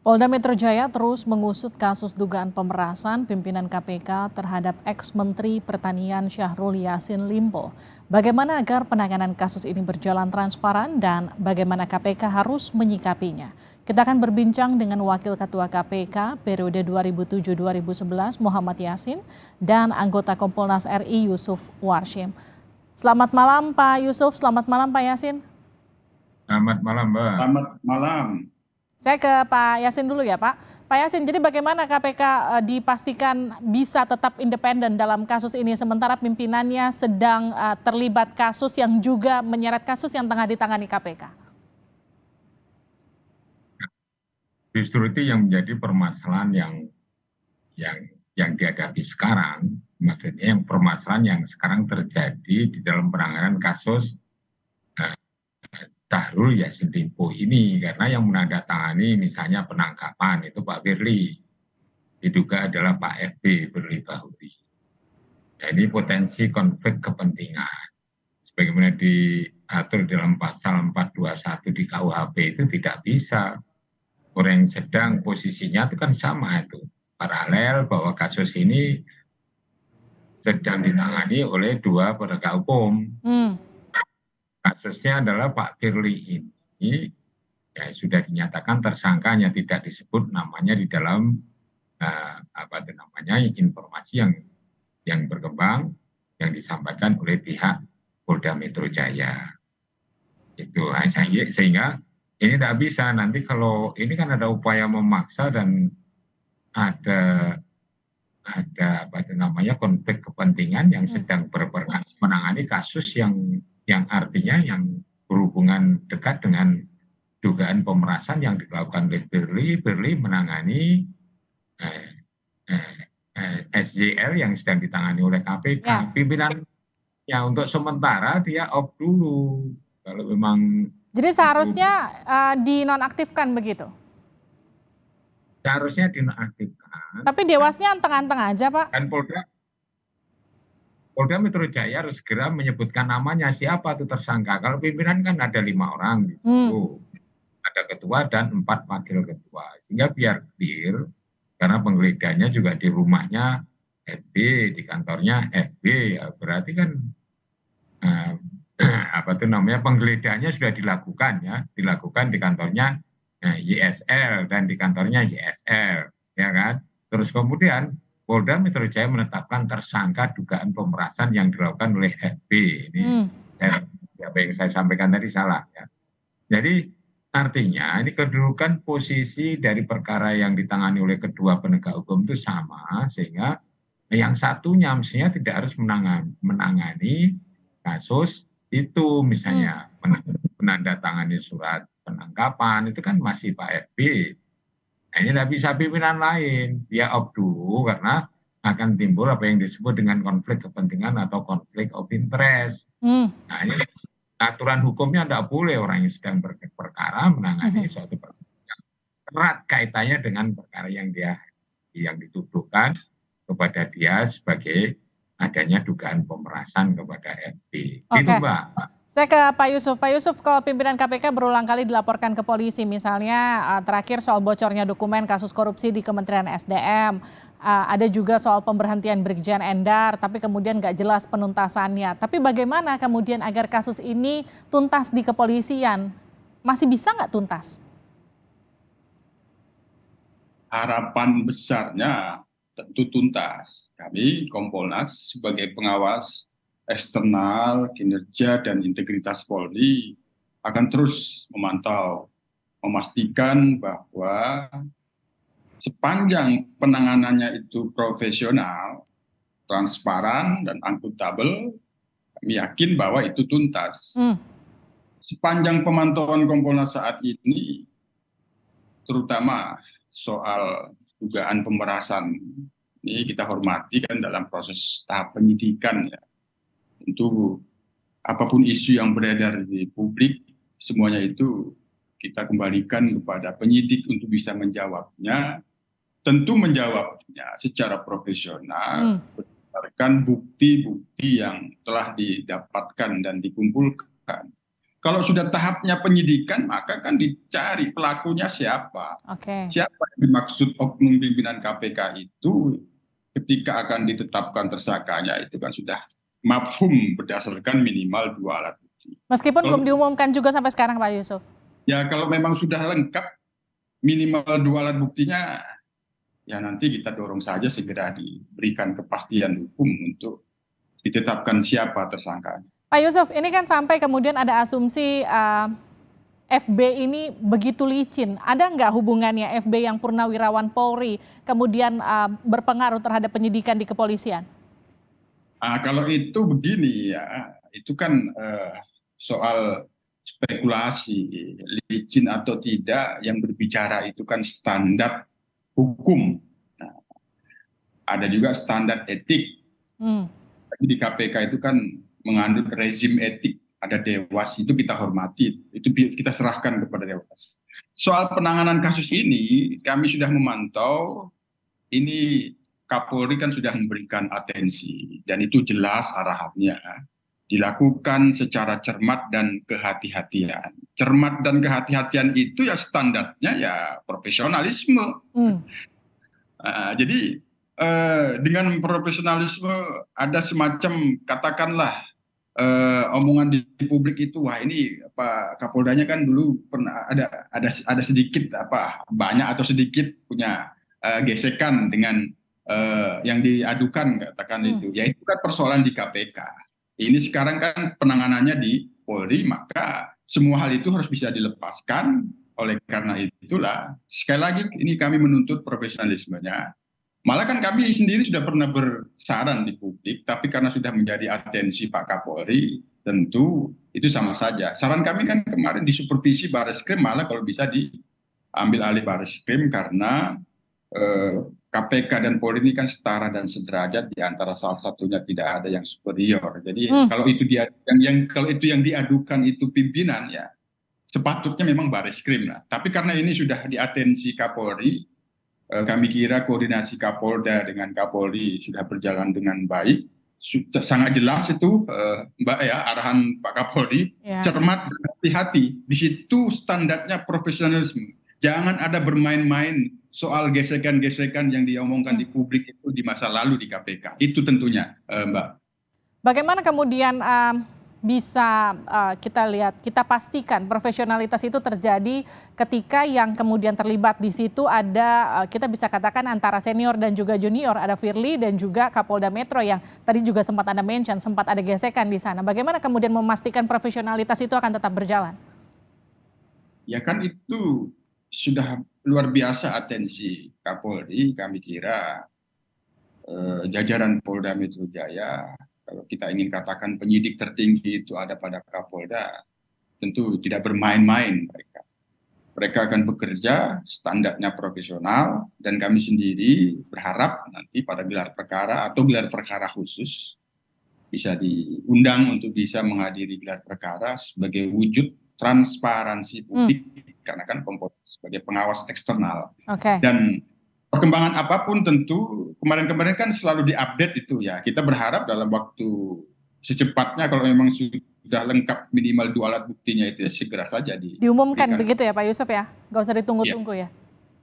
Polda Metro Jaya terus mengusut kasus dugaan pemerasan pimpinan KPK terhadap ex-Menteri Pertanian Syahrul Yassin Limpo. Bagaimana agar penanganan kasus ini berjalan transparan dan bagaimana KPK harus menyikapinya? Kita akan berbincang dengan Wakil Ketua KPK periode 2007-2011 Muhammad Yassin dan anggota Kompolnas RI Yusuf Warshim. Selamat malam Pak Yusuf, selamat malam Pak Yassin. Selamat malam, Mbak. Selamat malam. Saya ke Pak Yassin dulu ya Pak. Pak Yassin, jadi bagaimana KPK dipastikan bisa tetap independen dalam kasus ini sementara pimpinannya sedang terlibat kasus yang juga menyeret kasus yang tengah ditangani KPK? Justru itu yang menjadi permasalahan yang dihadapi sekarang, maksudnya yang permasalahan yang sekarang terjadi di dalam penanganan kasus Syahrul Yassin Limpo ini, karena yang menandatangani misalnya penangkapan itu Pak Firly, diduga adalah Pak FB Firly Bahuri. Nah, ini potensi konflik kepentingan. Sebagaimana diatur dalam pasal 421 di KUHP itu tidak bisa. Orang yang sedang posisinya itu kan sama itu. Paralel bahwa kasus ini sedang ditangani oleh dua penegak hukum. Kasusnya adalah Pak Firly ini ya sudah dinyatakan tersangkanya, tidak disebut namanya di dalam informasi yang berkembang yang disampaikan oleh pihak Polda Metro Jaya. Itu sehingga ini tidak bisa nanti kalau ini kan ada upaya memaksa dan ada konflik kepentingan yang sedang menangani kasus yang artinya yang berhubungan dekat dengan dugaan pemerasan yang dilakukan oleh Firly menangani SJL yang sedang ditangani oleh KPK. Ya. Pimpinannya untuk sementara dia off dulu. Kalau memang jadi seharusnya dinonaktifkan begitu? Seharusnya dinonaktifkan. Tapi Dewasnya anteng-anteng aja Pak. Dan Polda Metro Jaya harus segera menyebutkan namanya siapa itu tersangka. Kalau pimpinan kan ada 5 orang di situ. Ada ketua dan 4 wakil ketua. Sehingga biar clear, karena penggeledahannya juga di rumahnya FB, di kantornya FB. Ya, berarti kan penggeledahannya sudah dilakukan ya, dilakukan di kantornya YSL dan di kantornya YSL, ya kan. Terus kemudian Polda Metro Jaya menetapkan tersangka dugaan pemerasan yang dilakukan oleh FB. Ini apa yang saya sampaikan tadi salah ya. Jadi artinya ini kedudukan posisi dari perkara yang ditangani oleh kedua penegak hukum itu sama, sehingga yang satunya mestinya tidak harus menangani kasus itu, misalnya menandatangani surat penangkapan itu kan masih Pak FB. Nah, ini tidak bisa pimpinan lain, dia off dulu karena akan timbul apa yang disebut dengan konflik kepentingan atau konflik of interest. Nah, ini aturan hukumnya tidak boleh orang yang sedang berperkara menangani suatu perkara yang erat kaitannya dengan perkara yang dituduhkan kepada dia sebagai adanya dugaan pemerasan kepada FB. Gitu Mbak. Saya ke Pak Yusuf. Pak Yusuf, kalau pimpinan KPK berulang kali dilaporkan ke polisi, misalnya terakhir soal bocornya dokumen kasus korupsi di Kementerian SDM, ada juga soal pemberhentian Brigjen Endar, tapi kemudian nggak jelas penuntasannya. Tapi bagaimana kemudian agar kasus ini tuntas di kepolisian? Masih bisa nggak tuntas? Harapan besarnya tentu tuntas. Kami Kompolnas sebagai pengawas eksternal kinerja dan integritas Polri akan terus memantau, memastikan bahwa sepanjang penanganannya itu profesional, transparan dan akuntabel, kami yakin bahwa itu tuntas. Sepanjang pemantauan Kompolnas saat ini, terutama soal dugaan pemerasan, ini kita hormati kan dalam proses tahap penyidikan ya. Tentu apapun isu yang beredar di publik, semuanya itu kita kembalikan kepada penyidik untuk bisa menjawabnya. Tentu menjawabnya secara profesional berdasarkan bukti-bukti yang telah didapatkan dan dikumpulkan. Kalau sudah tahapnya penyidikan, maka kan dicari pelakunya siapa. Oke. Siapa yang dimaksud oknum pimpinan KPK itu ketika akan ditetapkan tersangkanya itu kan sudah mafhum berdasarkan minimal 2 alat bukti. Meskipun Kalau belum diumumkan juga sampai sekarang, Pak Yusuf. ya kalau memang sudah lengkap minimal 2 alat buktinya, ya nanti kita dorong saja segera diberikan kepastian hukum untuk ditetapkan siapa tersangkanya. Pak Yusuf, ini kan sampai kemudian ada asumsi FB ini begitu licin. Ada nggak hubungannya FB yang purnawirawan Polri kemudian berpengaruh terhadap penyidikan di kepolisian? Kalau itu begini ya, itu kan soal spekulasi, licin atau tidak, yang berbicara itu kan standar hukum. Nah, ada juga standar etik. Tapi di KPK itu kan mengandung rezim etik, ada dewas, itu kita hormati, itu kita serahkan kepada dewas. Soal penanganan kasus ini, kami sudah memantau, ini Kapolri kan sudah memberikan atensi, dan itu jelas arahannya, dilakukan secara cermat dan kehati-hatian. Cermat dan kehati-hatian itu ya standarnya ya profesionalisme. Jadi dengan profesionalisme ada semacam katakanlah omongan di publik itu, wah ini Pak Kapoldanya kan dulu pernah ada sedikit banyak atau sedikit punya gesekan dengan yang diadukan, katakan itu, ya itu kan persoalan di KPK. Ini sekarang kan penanganannya di Polri, maka semua hal itu harus bisa dilepaskan. Oleh karena itulah sekali lagi ini kami menuntut profesionalismenya. Malah kan kami sendiri sudah pernah bersaran di publik, tapi karena sudah menjadi atensi Pak Kapolri, tentu itu sama saja. Saran kami kan kemarin disupervisi Barreskrim, malah kalau bisa diambil alih Barreskrim, karena KPK dan Polri ini kan setara dan sederajat, di antara salah satunya tidak ada yang superior. Jadi kalau itu kalau itu yang diadukan itu pimpinan, ya sepatutnya memang Barreskrim lah. Tapi karena ini sudah diatensi Kapolri, kami kira koordinasi Kapolda dengan Kapolri sudah berjalan dengan baik. Sangat jelas itu Mbak ya, arahan Pak Kapolri, cermat dan hati-hati. Di situ standarnya profesionalisme. Jangan ada bermain-main soal gesekan-gesekan yang diomongkan di publik itu di masa lalu di KPK. Itu tentunya Mbak. Bagaimana kemudian bisa kita lihat, kita pastikan profesionalitas itu terjadi ketika yang kemudian terlibat di situ ada, kita bisa katakan antara senior dan juga junior, ada Firly dan juga Kapolda Metro yang tadi juga sempat Anda mention, sempat ada gesekan di sana. Bagaimana kemudian memastikan profesionalitas itu akan tetap berjalan? Ya kan itu sudah luar biasa atensi Kapolri. Kami kira jajaran Polda Metro Jaya, kalau kita ingin katakan penyidik tertinggi itu ada pada Kapolda, tentu tidak bermain-main mereka. Mereka akan bekerja standarnya profesional, dan kami sendiri berharap nanti pada gelar perkara atau gelar perkara khusus bisa diundang untuk bisa menghadiri gelar perkara sebagai wujud transparansi publik, karena kan sebagai pengawas eksternal. Dan perkembangan apapun tentu kemarin-kemarin kan selalu diupdate itu ya. Kita berharap dalam waktu secepatnya, kalau memang sudah lengkap minimal 2 alat buktinya itu ya segera saja diumumkan begitu ya Pak Yusuf ya. Nggak usah ditunggu-tunggu ya.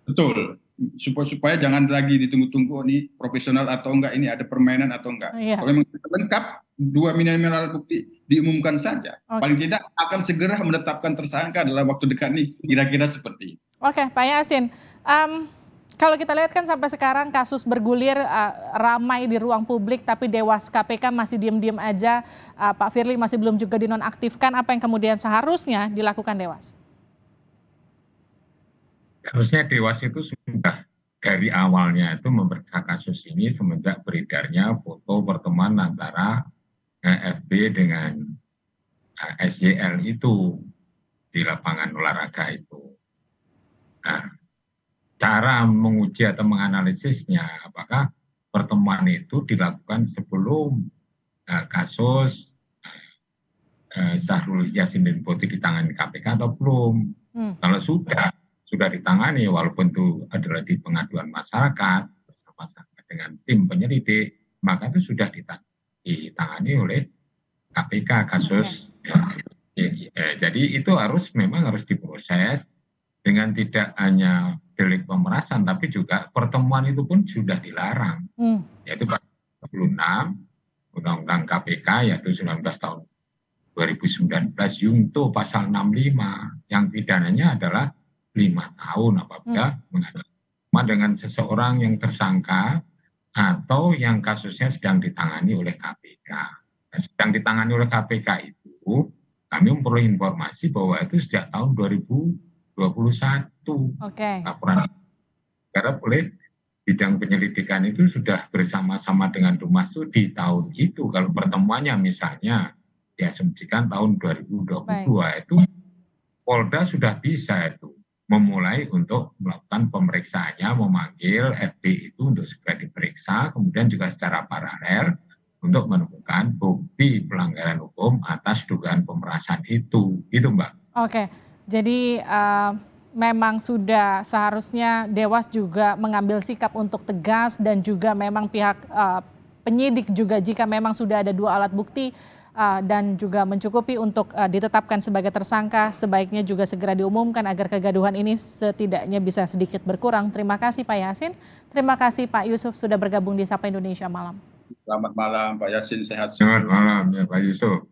Betul. Supaya jangan lagi ditunggu-tunggu ini profesional atau enggak, ini ada permainan atau enggak. Kalau memang lengkap 2 minimal alat bukti diumumkan saja. Paling tidak akan segera menetapkan tersangka dalam waktu dekat ini, kira-kira seperti itu. Oke, Pak Yasin. Kalau kita lihat kan sampai sekarang kasus bergulir ramai di ruang publik, tapi Dewas KPK masih diam-diam aja. Pak Firly masih belum juga dinonaktifkan. Apa yang kemudian seharusnya dilakukan Dewas? Harusnya Dewas itu sudah dari awalnya itu memeriksa kasus ini semenjak beredarnya foto pertemuan antara FB dengan SYL itu di lapangan olahraga itu. Nah, cara menguji atau menganalisisnya apakah pertemuan itu dilakukan sebelum kasus Syahrul Yassin Limpo ditangani KPK atau belum. Kalau sudah ditangani, walaupun itu adalah di pengaduan masyarakat bersama-sama dengan tim penyelidik, maka itu sudah ditangani oleh KPK kasus Jadi itu memang harus diproses dengan tidak hanya delik pemerasan, tapi juga pertemuan itu pun sudah dilarang, Hmm. yaitu pasal 36 Undang-Undang KPK, yaitu 19 tahun 2019 Yungto pasal 65 yang pidananya adalah 5 tahun apabila menghadapi dengan seseorang yang tersangka atau yang kasusnya sedang ditangani oleh KPK. Sedang ditangani oleh KPK itu kami memperoleh informasi bahwa itu sejak tahun 2021 laporan negara oleh bidang penyelidikan itu sudah bersama-sama dengan Dumas itu di tahun itu. Kalau pertemuannya misalnya diasumsikan tahun 2022 itu Polda sudah bisa itu memulai untuk melakukan pemeriksaannya, memanggil FD itu untuk segera diperiksa, kemudian juga secara paralel untuk menemukan bukti pelanggaran hukum atas dugaan pemerasan itu, gitu Mbak. Oke, jadi memang sudah seharusnya Dewas juga mengambil sikap untuk tegas dan juga memang pihak penyidik juga jika memang sudah ada 2 alat bukti dan juga mencukupi untuk ditetapkan sebagai tersangka, sebaiknya juga segera diumumkan agar kegaduhan ini setidaknya bisa sedikit berkurang. Terima kasih Pak Yasin, terima kasih Pak Yusuf sudah bergabung di Sapa Indonesia Malam. Selamat malam Pak Yasin, sehat. Selamat malam ya Pak Yusuf.